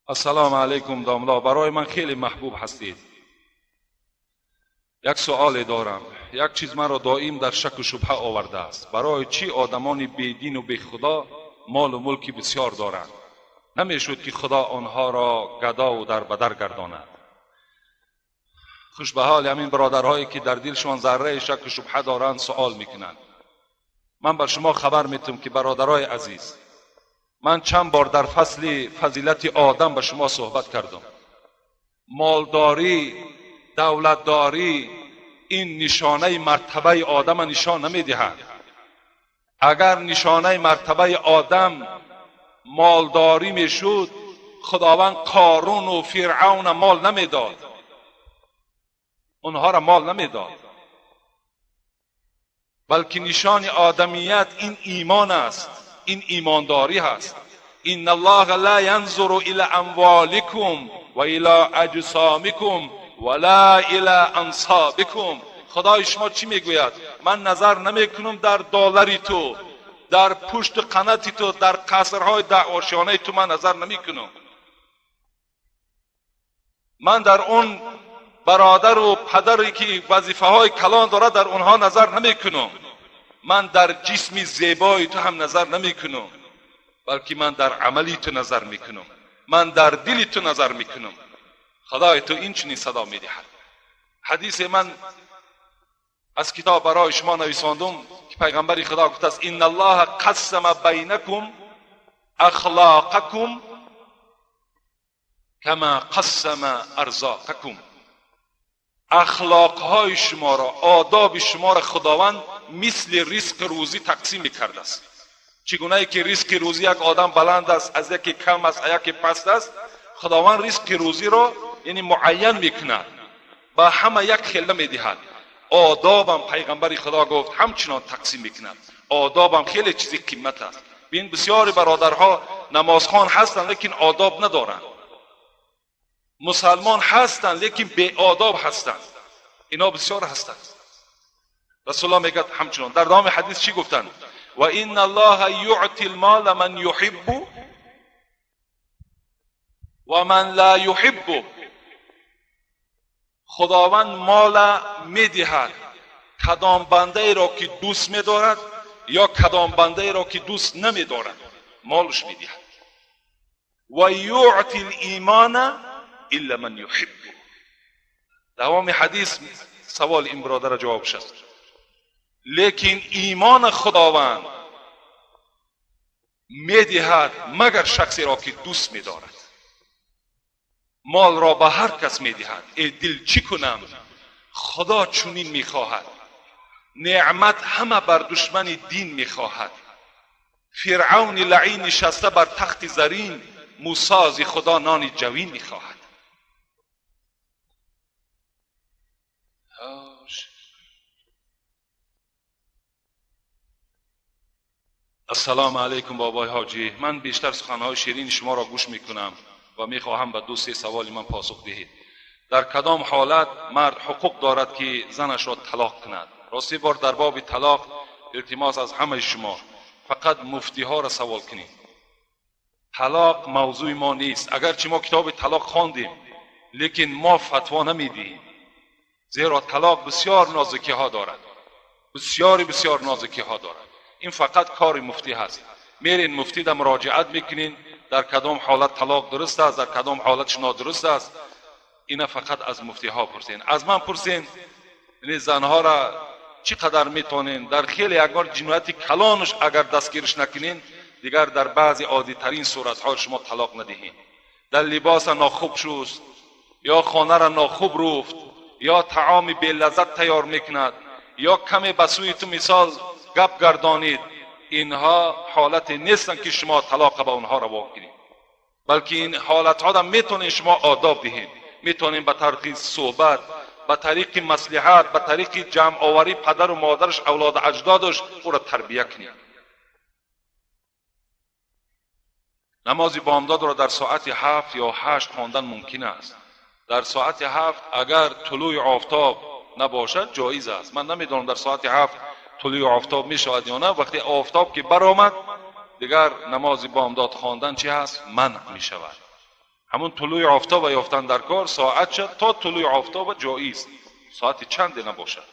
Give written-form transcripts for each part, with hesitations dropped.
السلام علیکم داملا، برای من خیلی محبوب هستید. یک سؤال دارم. یک چیز مرا دائم در شک و شبهه آورده است. برای چی آدمان بیدین و بی خدا مال و ملکی بسیار دارند؟ نمیشود که خدا آنها را گدا و در بدر گرداند؟ خوش به حال همین برادرهایی که در دلشان ذره شک و شبهه دارند سؤال میکنند. من بر شما خبر میتم که برادرای عزیز، من چند بار در فصل فضیلت آدم به شما صحبت کردم. مالداری، دولتداری این نشانه مرتبه آدم نشان نمیدهد. اگر نشانه مرتبه آدم مالداری میشد، خداوند قارون و فرعون مال نمیداد، اونها را مال نمیداد. بلکه نشان آدمیت این ایمان است، این ایمانداری هست. ان الله لا ينظر الى اموالكم و الى اجسامكم ولا الى انصابكم. خدای شما چی میگوید؟ من نظر نمیکنم در دلاری تو، در پشت قناتی تو، در قصرهای در آشیانه تو من نظر نمیکنم. من در اون برادر و پدری که وظیفه های کلان دارد در اونها نظر نمیکنم. من در جسم زیبای تو هم نظر نمیکنم، بلکه من در عملی تو نظر میکنم، من در دلی تو نظر میکنم. خدای تو این چنین صدا میدهد. حدیث من از کتاب برای شما نویساندم که پیغمبر خدا گفته است ان الله قسم بینکم اخلاقکم کما قسم ارزاقکم. اخلاقهای شما را، آداب شما را خداوند مثل رزق روزی تقسیم میکرده است. چگونه که رزق روزی یک آدم بلند است، از یکی کم است، از یکی پست است، خداوند رزق روزی را یعنی معین میکند، با همه یک خیله میدهد. آدابم پیغمبر خدا گفت همچنان تقسیم میکند. آدابم خیلی چیزی قیمت است. ببین بسیاری برادرها نمازخوان هستند لیکن آداب ندارند، مسلمان هستند لیکن بی آداب هستند. اینا بسیار هستند. رسول الله میگه همچنان در ادامه حدیث چی گفتند؟ و ان الله یعطی المال من یحب و من لا یحب. خداوند مال میدهد کدام بنده را که دوست میدارد یا کدام بنده را که دوست نمیدارد مالش میدهد. و یعطی الایمان الا من یحب. دوام حدیث سوال این برادر جواب شد. لیکن ایمان خداوند میدهد مگر شخصی را که دوست میدارد. مال را به هر کس میدهد. ای دل چی کنم؟ خدا چنین میخواهد. نعمت همه بر دشمن دین میخواهد. فرعون لعین نشسته بر تخت زرین، موسی از خدا نان جوین میخواهد. السلام علیکم بابای حاجی. من بیشتر سخنهای شیرین شما را گوش میکنم و میخواهم به دو سه سوال من پاسخ دهید. در کدام حالت مرد حقوق دارد که زنش را طلاق کند؟ راستی بار در باب طلاق التماس از همه شما فقط مفتی ها را سوال کنید. طلاق موضوع ما نیست. اگرچه ما کتاب طلاق خواندیم لیکن ما فتوا نمیدیم، زیرا طلاق بسیار نازکی ها دارد، بسیار نازکی ها دارد. این فقط کار مفتی هست. میرین مفتی در مراجعت میکنین در کدام حالت طلاق درست است، در کدام حالتش نادرست است. اینا فقط از مفتی ها پرسین. از من پرسین یعنی زنها را چقدر میتونین در خیلی اگر جنایت کلانش اگر دستگیرش نکنین دیگر در بعضی عادی ترین صورت ها شما طلاق ندهین. در لباس ناخوب شست یا خانه را ناخوب رفت یا طعام بی لذت تیار میکند یا کمی به سوی تو مثال گپ گردانید، اینها حالت نیستن که شما طلاق به اونها را واکنید. بلکه این حالت ها را میتونین شما آداب دهید. میتونین به طریق صحبت، به طریق مصلحت، به طریق جمع آوری پدر و مادرش، اولاد اجدادش او را تربیت کنید. نماز بامداد را در ساعت 7 یا 8 خواندن ممکن است. در ساعت 7 اگر طلوع آفتاب نباشد جایز است. من نمیدونم در ساعت 7 طلوع آفتاب می شود یا نه. وقتی آفتاب که برآمد دیگر نماز بامداد خواندن چی هست؟ منع می شود. همون طلوع آفتاب یافتن در کار ساعت شد تا طلوع آفتاب جایز، ساعت چند نباشد.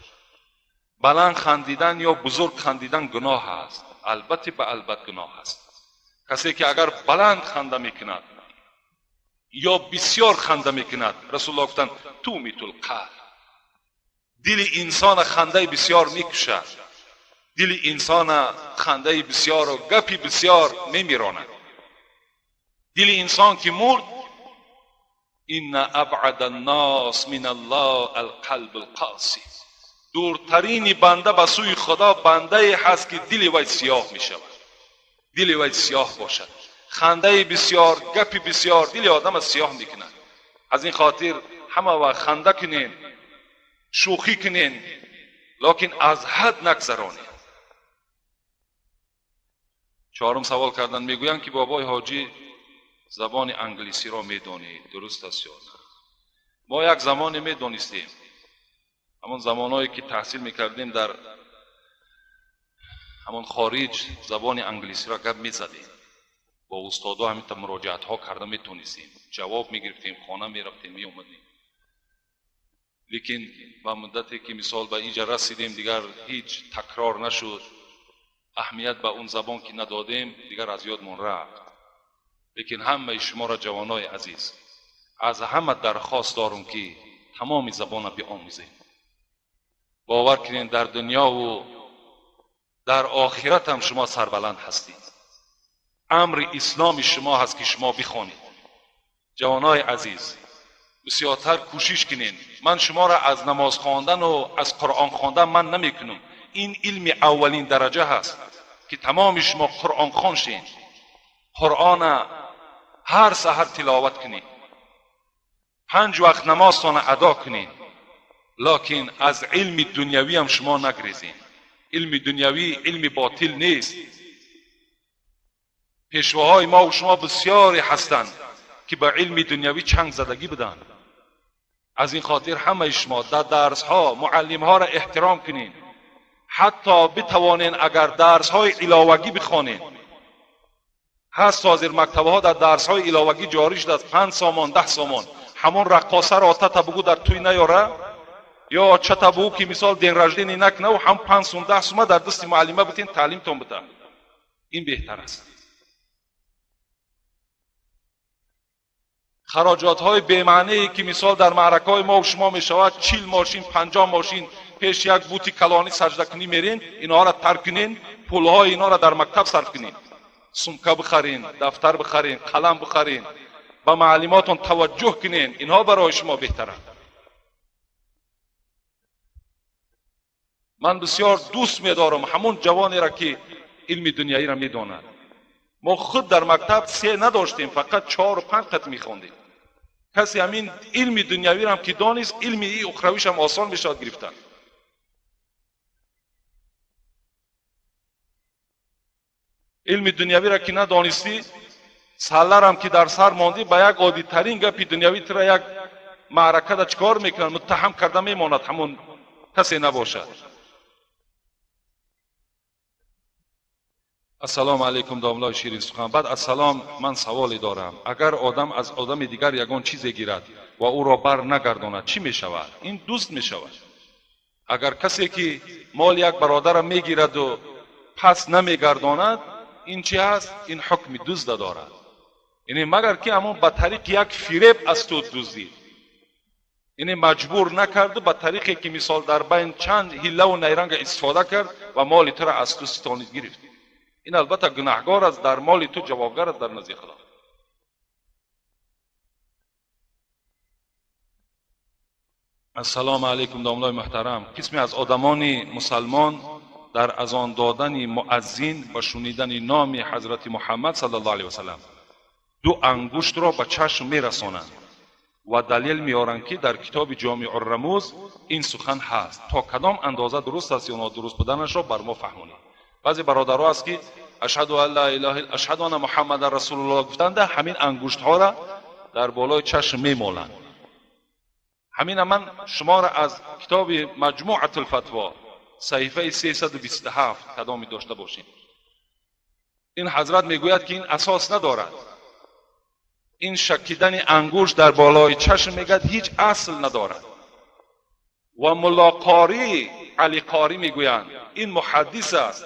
بلند خندیدن یا بزرگ خندیدن گناه است، البته به البته گناه است. کسی که اگر بلند خنده میکند یا بسیار خنده میکند، رسول الله گفتند تو میتول قلب، دل انسان خنده بسیار میکشد، دل انسان خنده بسیار و گپی بسیار میمیراند. دل انسان که مرد، ان ابعد الناس من الله القلب القاسي، دورترین بنده به سوی خدا بنده هست که دل وی سیاه می شود، دل وی سیاه باشد. خنده بسیار، گپی بسیار دل آدم سیاه می کند. از این خاطر همه وقت خنده کنین، شوخی کنین، لیکن از حد نگذرانید. چهارم سوال کردن، میگویند که بابای حاجی زبان انگلیسی را میدانید، درست است یا نه؟ ما یک زمانی میدانستیم، همون زمانهایی که تحصیل میکردیم در همون خارج، زبان انگلیسی را گپ میزدیم، با استادا همین مراجعت ها کرده میتونستیم، جواب میگرفتیم، خانه میرفتیم میومدیم. لیکن با مدتی که مثال به اینجا رسیدیم دیگر هیچ تکرار نشد، اهمیت به اون زبان که ندادیم دیگر از یادمون رفت. لیکن همه شما را جوانای عزیز از همه درخواست دارم که تمام زبان بیاموزید. باور کنین در دنیا و در آخرت هم شما سربلند هستید. امر اسلام شما هست که شما بخوانید. جوانای عزیز بسیارتر کوشش کنین. من شما را از نماز خواندن و از قرآن خواندن من نمیکنم. این علم اولین درجه هست که تمام شما قرآن خوان شین، قرآن هر سحر تلاوت کنین، 5 وقت نمازتان ادا کنین، لیکن از علم دنیوی هم شما نگریزین. علم دنیوی علم باطل نیست. پیشواهای ما و شما بسیاری هستند که به علم دنیوی چنگ زدگی بدن. از این خاطر همه شما در درس ها معلم ها را احترام کنین. حتی بتوانین اگر درس های علاوگی بخوانین، هست حاضر مکتبه ها در درس های علاوگی جاری شده است، 5 سامان 10 سامان. همون رقاصه را تا بگو در توی نیاره، یا چتا بگو که مثال دین رجدین نکنه و هم 5 سوم 10 سوم در دست معلمه بتین تعلیم تون بده. این بهتر است. خراجات های بی‌معنی که مثال در معرکه های ما و شما می شود، 40 ماشین 50 ماشین پیش یک بوتی کلانی سجده کنی میرین، اینها را ترک کنین، پول های اینا را در مکتب صرف کنین. سمکه بخرین، دفتر بخرین، قلم بخرین، با معلماتون توجه کنین، اینها برای شما بهتره. من بسیار دوست می‌دارم همون جوانی را که علم دنیایی را می‌داند. ما خود در مکتب 3 نداشتیم، فقط 4 و 5 خط می‌خواندیم. کسی همین علم دنیایی را هم که دانست، علم اخرویش هم آسان میشه گرفتن. علم دنیایی را که ندانستی، سالار هم که در سر ماندی، با یک عادی ترین گپ دنیایی تر یک معرکه دا چکار میکنن، متهم کرده میماند، همون کسی نباشد. السلام علیکم داملای شیرین سخن. بعد السلام، من سوالی دارم. اگر آدم از آدم دیگر یگان چیزی گیرد و او را بر نگرداند چی می شود؟ این دزد می شود. اگر کسی که مال یک برادر را میگیرد و پس نمیگرداند، این چی است؟ این حکم دزد دارد. یعنی مگر که همون به طریق یک فریب از تو دزدید، یعنی مجبور نکرد، به طریقی که مثال در بین چند حیله و نیرنگ استفاده کرد و مال تو را از تو ستانید گرفت. این البته گناهگار است، در مال تو جوابگر است در نزد خدا. السلام علیکم داملای محترم. قسمی از آدمان مسلمان در اذان دادن مؤذن و شنیدن نام حضرت محمد صلی الله علیه و سلم 2 انگشت را به چشم میرسانند و دلیل میارند که در کتاب جامع الرموز این سخن هست. تا کدام اندازه درست است یا نادرست بودنش را بر ما فهمونید. بعضی برادرها است که اشهد ان لا اله الا اشهد ان محمد رسول الله گفتند، همین انگشت ها را در بالای چشم میمالند. همین من شما را از کتاب مجموعه الفتوا صحیفه 327 کدامی داشته باشید. این حضرت میگوید که این اساس ندارد. این شکیدن انگوش در بالای چشم میگد هیچ اصل ندارد. و ملا قاری علی قاری میگویند این محدث است،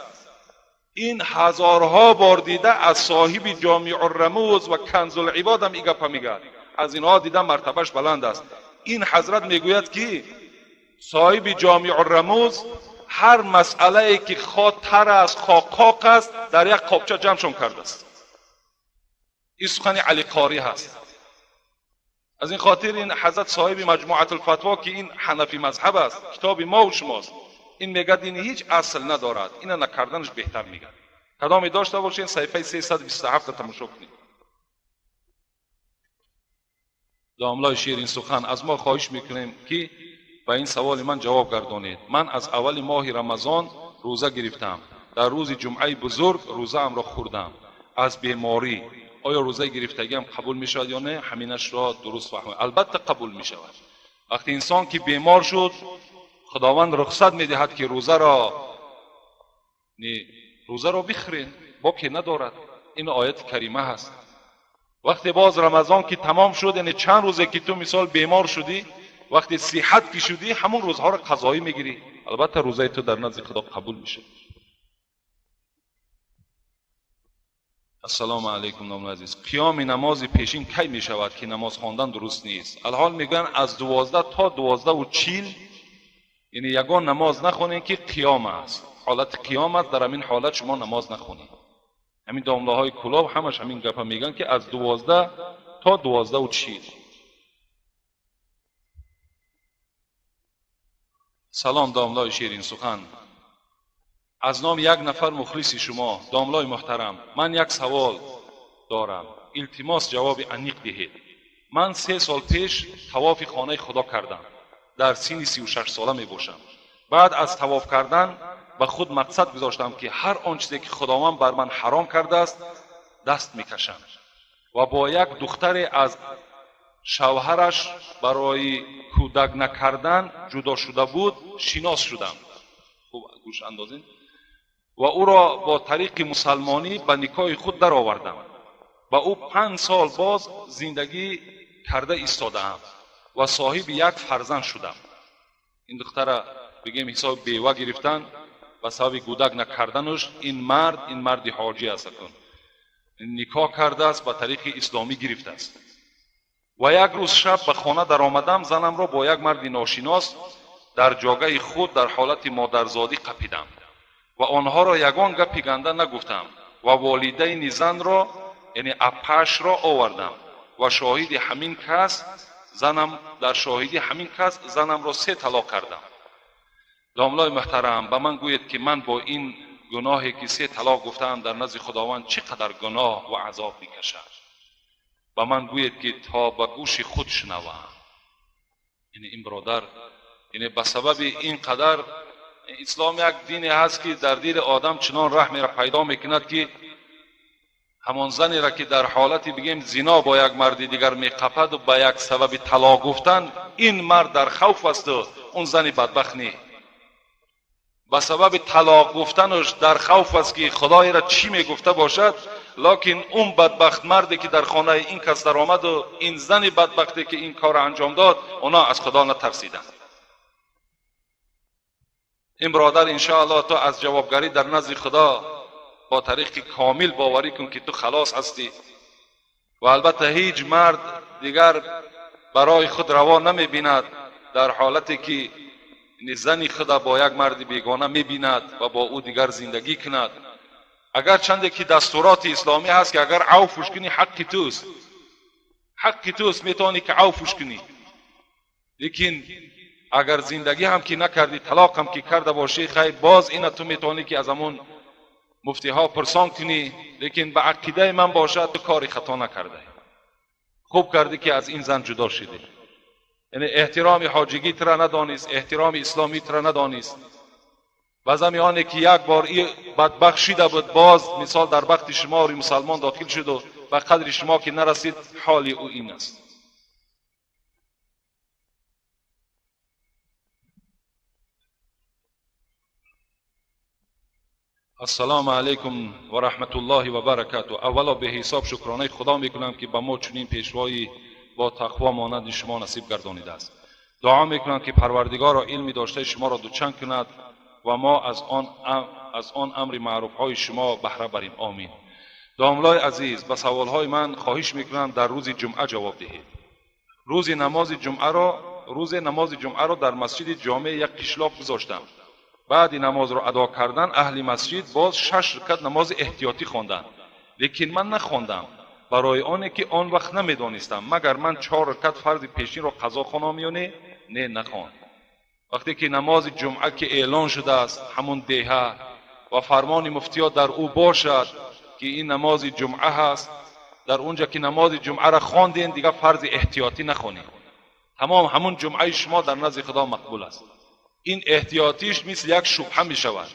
این هزارها بار دیده از صاحب جامع الرموز و کنز العباد هم این گپ میگه، از اینها دیده مرتبهش بلند است. این حضرت میگوید که صاحب جامع الرموز هر مسئله ای که خواه تر است خواه قاق است در یک قابچه جمعشون کرده است. این سخن علی قاری هست. از این خاطر این حضرت صاحب مجموعه الفتوا که این حنفی مذهب است، کتاب ما و شماست، این میگه این هیچ اصل ندارد، این نکردنش بهتر میگه. کدامی داشته باشین صفحه 327 تماشا کنید. داملای شیرین سخن از ما خواهش میکنیم که به این سوال من جواب گردانید. من از اول ماه رمضان روزه گرفتم، در روز جمعه بزرگ روزه ام را خوردم از بیماری. آیا روزه گرفتگی هم قبول می شود یا نه؟ همینش را درست فهمید. البته قبول می شود. وقتی انسان که بیمار شد خداوند رخصت می دهد که روزه را بخورین، باکی ندارد. این آیت کریمه هست. وقتی باز رمضان که تمام شد، یعنی چند روزه که تو مثال بیمار شدی، وقتی صحت که شدی همون روزها را قضایی میگیری، البته روزه تو در نزد خدا قبول میشه. السلام علیکم نام عزیز. قیام نماز پیشین کی می شود که نماز خواندن درست نیست؟ الحال میگن از 12 تا 12:40 یعنی یگان نماز نخونین که قیام است، حالت قیام است. در همین حالت شما نماز نخونین. همین دامله های کلاب همش همین گپ میگن که از 12 تا 12:40. سلام داملای شیرین سخن. از نام یک نفر مخلص شما داملای محترم، من یک سوال دارم، التماس جواب عمیق دهید. من 3 سال پیش طواف خانه خدا کردم، در سن 36 ساله می باشم. بعد از طواف کردن به خود مقصد گذاشتم که هر آن چیزی که خداوند بر من حرام کرده است دست میکشم و با یک دختر از شوهرش برای کودک نکردن جدا شده بود شناس شدم. خوب گوش اندازین. و او را با طریق مسلمانی به نکاح خود در آوردم. با او 5 سال باز زندگی کرده ایستادم و صاحب یک فرزند شدم. این دختر بگیم حساب بیوه گرفتن و سبب کودک نکردنش این مرد حاجی است، نکاح کرده است، به طریق اسلامی گرفته است. و یک روز شب به خانه در آمدم، زنم را با یک مرد ناشناس در جاگه خود در حالت مادرزادی قپیدم و آنها را یگان گپی گنده نگفتم و والدین زن را یعنی اپش را آوردم و شاهد همین کس زنم را 3 طلاق کردم. داملای محترم به من گوید که من با این گناهی که 3 طلاق گفتم در نزد خداوند چقدر گناه و عذاب میکشم؟ به من گوید که تا به گوش خود شنوم. یعنی این برادر یعنی به سبب این قدر اسلام یک دینی هست که در دل آدم چنان رحمی را پیدا میکند که همان زنی را که در حالتی بگیم زنا با یک مرد دیگر میقپد و به یک سبب طلاق گفتن این مرد در خوف است و اون زن بدبخت نی به سبب طلاق گفتنش در خوف است که خدای را چی میگفته باشد، لکن اون بدبخت مردی که در خانه این کس در آمد و این زن بدبختی که این کار انجام داد اونا از خدا نترسیدند. این برادر انشاءالله تو از جوابگری در نزد خدا با طریق کامل باوری کن که تو خلاص هستی و البته هیچ مرد دیگر برای خود روا نمی بیند در حالتی که زنی خدا با یک مرد بیگانه می بیند و با او دیگر زندگی کند. اگر چنده که دستورات اسلامی هست که اگر عفوش کنی حق توست میتونی که عفوش کنی، لیکن اگر زندگی هم که نکردی طلاق هم که کرده باشی خیر باز این تو میتونی که از همون مفتی ها پرسان کنی، لیکن به عقیده من باشد تو کاری خطا نکرده، خوب کردی که از این زن جدا شدی. یعنی احترام حاجگی ترا ندانست، احترام اسلامی ترا ندانست. و زمیانی که یک بار این بدبخت شده بود باز مثال در بخت شما روی مسلمان داخل شد و به قدر شما که نرسید حال او این است. السلام علیکم و رحمت الله و برکاته. اولا به حساب شکرانه خدا میکنم که به ما چنین پیشوایی با تقوا مانند شما نصیب گردانیده است. دعا میکنم که پروردگار را علمی داشته شما را دوچند کند و ما از آن امر معروف های شما بهره بریم. آمین. داملای عزیز، به سوال های من خواهش میکنم در روز جمعه جواب دهید. روز نماز جمعه را در مسجد جامع یک قشلاق گذاشتم. بعد نماز را ادا کردن اهل مسجد باز 6 رکعت نماز احتیاطی خواندند، لیکن من نخواندم برای آنه که آن وقت نمیدانستم مگر من 4 رکعت فرض پیشین را قضا خوانم یا نه نخواند. وقتی که نماز جمعه که اعلان شده است همون دیه و فرمان مفتیان در او باشد که این نماز جمعه هست، در اونجا که نماز جمعه را خواندین دیگه فرض احتیاطی نخوانید. تمام همون جمعه شما در نزد خدا مقبول است. این احتیاطیش مثل یک شبهه می شود،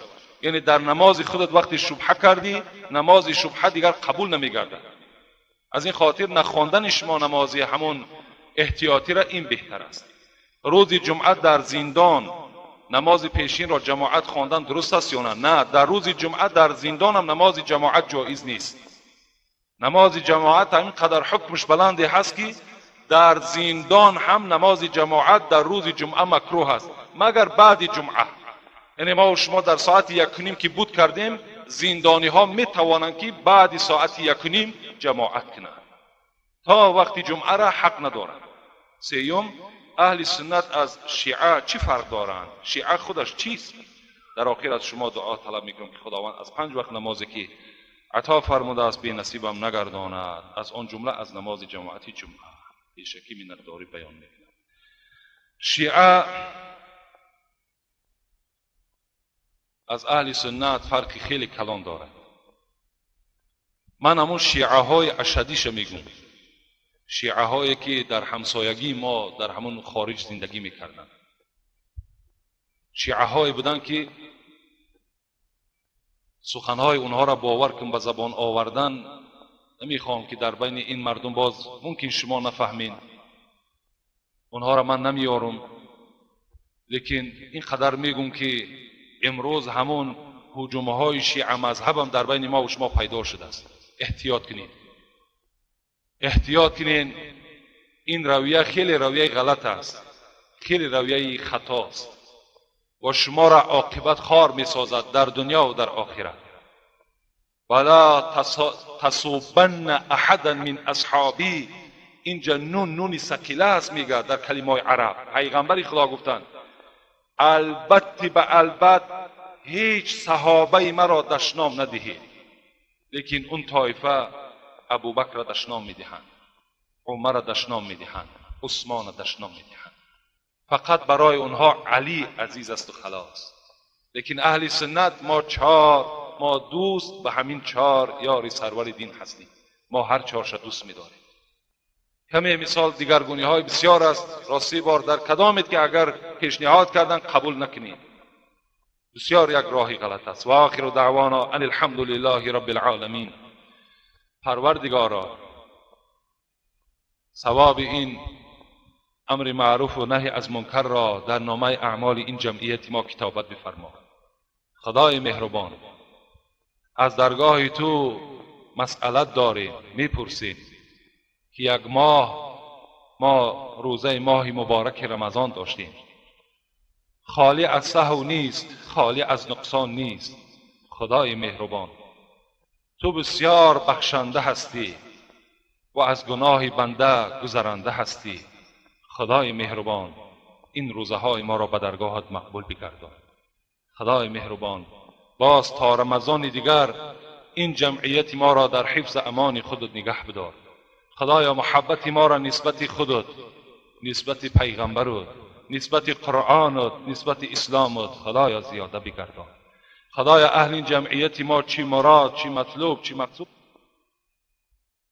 یعنی در نماز خودت وقتی شبهه کردی نماز شبهه دیگر قبول نمی گردد. از این خاطر نخواندن شما نماز همون احتیاطی را این بهتر است. روز جمعه در زندان نماز پیشین را جماعت خواندن درست است یا نه؟ در روز جمعه در زندان هم نماز جماعت جایز نیست. نماز جماعت اینقدر حکمش بلندی هست که در زندان هم نماز جماعت در روز جمعه مکروه است مگر بعد جمعه. یعنی ما و شما در ساعت 1:30 که بود کردیم، زندانی ها می توانند که بعد ساعت 1:30 جماعت کنند. تا وقتی جمعه را حق ندارند. سیوم، اهل سنت از شیعه چی فرق دارند؟ شیعه خودش چیست؟ در آخر از شما دعا طلب میکنم که خداوند از 5 وقت نمازی که عطا فرموده است به نصیبم نگرداند، از آن جمله از نماز جماعتی جمعه. بیشکی مینقداری بیان میکنم. شیعه از اهل سنت فرقی خیلی کلان دارد. من همون شیعه های اشدیش میگم، شیعه هایی که در همسایگی ما در همون خارج زندگی میکردن. شیعه هایی بودن که سخنهای اونها را باور کن به زبان آوردن نمیخوام که در بین این مردم باز ممکن شما نفهمین، اونها را من نمیارم، لیکن اینقدر میگم که امروز همون هجومهای شیعه مذهب هم در بین ما و شما پیدا شده است. احتیاط کنین. این رویه خیلی رویه غلط است، خیلی رویه خطا است و شما را عاقبت خوار میسازد در دنیا و در آخرت. ولا تصوبن احدا من اصحابی، اینجا نون ثقیله است میگه در کلمه عرب. پیغمبر خدا گفتند البته به البت هیچ صحابه مرا دشنام ندهید، لیکن اون طایفه ابوبکر را دشنام میدهند، عمر را دشنام میدهند، عثمان را دشنام میدهند. فقط برای اونها علی عزیز است و خلاص. لیکن اهل سنت ما دوست به همین 4 یار سرور دین هستیم. ما هر 4 دوست می‌داریم. همه مثال دیگرگونی های بسیار است. راستی بار در کدامت که اگر پیشنهاد کردن قبول نکنید، بسیار یک راهی غلط است. و آخر دعوانا ان الحمد لله رب العالمین. پروردگارا ثواب این امر معروف و نهی از منکر را در نامه اعمال این جمعیت ما کتابت بفرما. خدای مهربان، از درگاه تو مسئلت داریم، میپرسیم که یک ماه ما روزه ماه مبارک رمضان داشتیم، خالی از سهو نیست، خالی از نقصان نیست. خدای مهربان، تو بسیار بخشنده هستی و از گناه بنده گذرنده هستی. خدای مهربان، این روزه های ما را به درگاهت مقبول بگردان. خدای مهربان، باز تا رمضان دیگر این جمعیت ما را در حفظ امان خودت نگه بدار. خدایا محبت ما را نسبت خودت، نسبت پیغمبرت، نسبت قرآنت، نسبت اسلامت خدایا زیاده بگردان. خدایا اهل این جمعیت ما چی مراد، چی مطلوب، چی مقصود